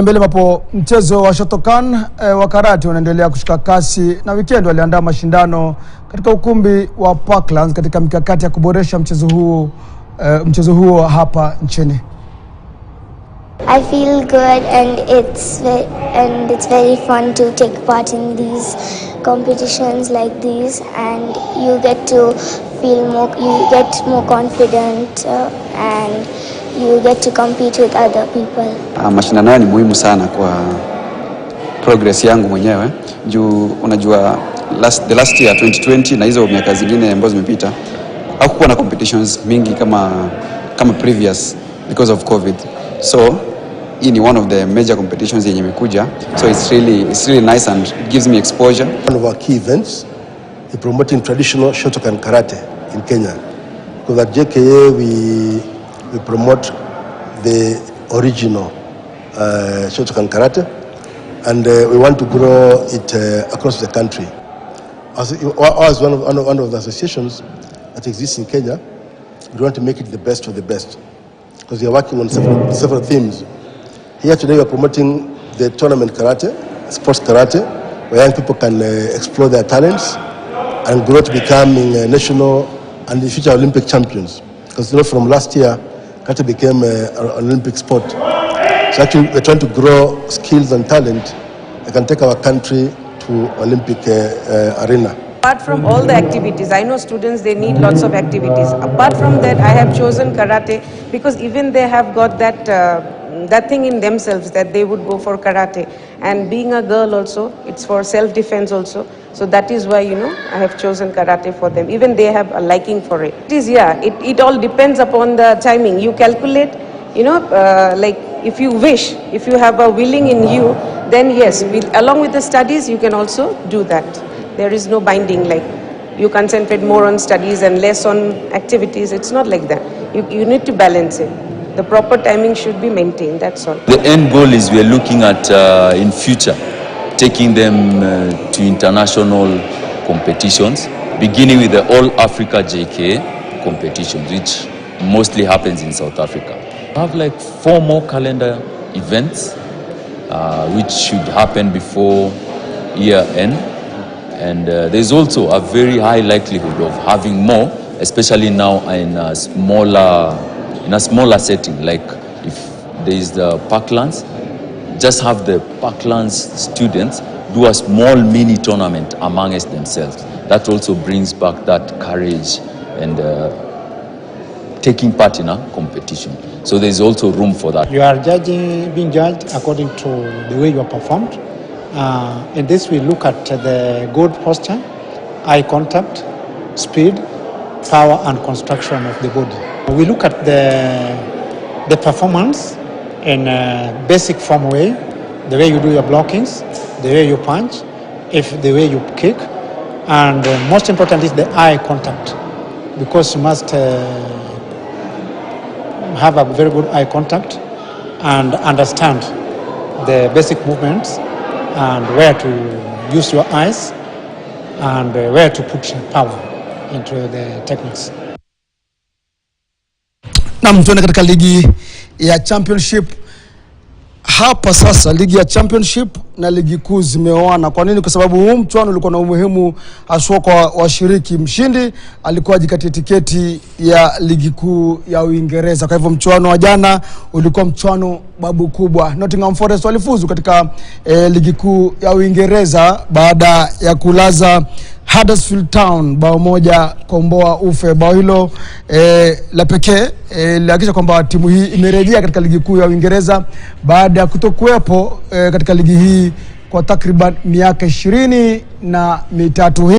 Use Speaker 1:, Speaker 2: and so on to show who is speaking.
Speaker 1: Mbele mapo mchezo wa Shotokan wa Karate unaendelea kushika kasi, na weekend waliandaa mashindano katika ukumbi wa Parklands katika mikakati ya kuboresha mchezo huo hapa nchini.
Speaker 2: I feel good and it's very fun to take part in these competitions like these, and you get to feel more confident and you get to compete with other people.
Speaker 3: Mashindano ni muhimu sana kwa progress yangu mwenyewe. Unajua the last year 2020 na hizo miaka zingine ambazo zimepita hakukuwa na competitions mingi kama previous because of COVID. So hii ni one of the major competitions yenye imekuja. So it's really nice and it gives me exposure.
Speaker 4: One of our key events is promoting traditional Shotokan Karate in Kenya. Because at JKA we promote the original Shotokan Karate, and we want to grow it across the country. As one of the associations that exists in Kenya, we want to make it the best of the best, because we are working on several themes. Here today we are promoting the tournament karate, sports karate, where young people can explore their talents and grow to becoming national and the future Olympic champions. Because from last year, karate became an Olympic sport. So actually we're trying to grow skills and talent that can take our country to Olympic arena.
Speaker 5: Apart from all the activities, I know students, they need lots of activities. Apart from that, I have chosen karate because even they have got that thing in themselves that they would go for karate. And being a girl also, it's for self-defense also. So that is why, I have chosen karate for them. Even they have a liking for it. It all depends upon the timing. You calculate, like if you wish, if you have a willing in you, then yes, along with the studies, you can also do that. There is no binding, like you concentrate more on studies and less on activities. It's not like that. You need to balance it. The proper timing should be maintained, that's all.
Speaker 6: The end goal is we are looking at, in future, taking them to international competitions, beginning with the All Africa JK competitions, which mostly happens in South Africa. We have like 4 more calendar events, which should happen before year end. And there's also a very high likelihood of having more, especially now in a smaller setting. Like if there is the Parklands, just have the Parklands students do a small mini tournament amongst themselves. That also brings back that courage and taking part in a competition. So there's also room for that.
Speaker 7: You are being judged according to the way you are performed. In this we look at the good posture, eye contact, speed, power and construction of the body. We look at the performance in a basic form way, the way you do your blockings, the way you punch, the way you kick, and most important is the eye contact, because you must have a very good eye contact and understand the basic movements and where to use your eyes and where to put power into the techniques.
Speaker 1: Na mtuone katika ligi ya championship hapa sasa, ligi ya championship na ligi kuu zimeoana. Kwa nini? Kwa sababu huu mchuano ulikuwa na umuhimu haswa kwa washiriki. Mshindi alikuwa ajikatia tiketi ya ligi kuu ya Uingereza. Kwa hivyo mchuano wa jana ulikuwa mchuano babu kubwa. Nottingham Forest walifuzu katika ligi kuu ya Uingereza baada ya kulaza Huddersfield Town bao moja komboa ufe. Bao hilo la pekee lilihakikisha kwamba timu hii imerejea katika ligi kuu ya Uingereza baada ya kutokuwepo katika ligi hii kwa takriban miaka 23.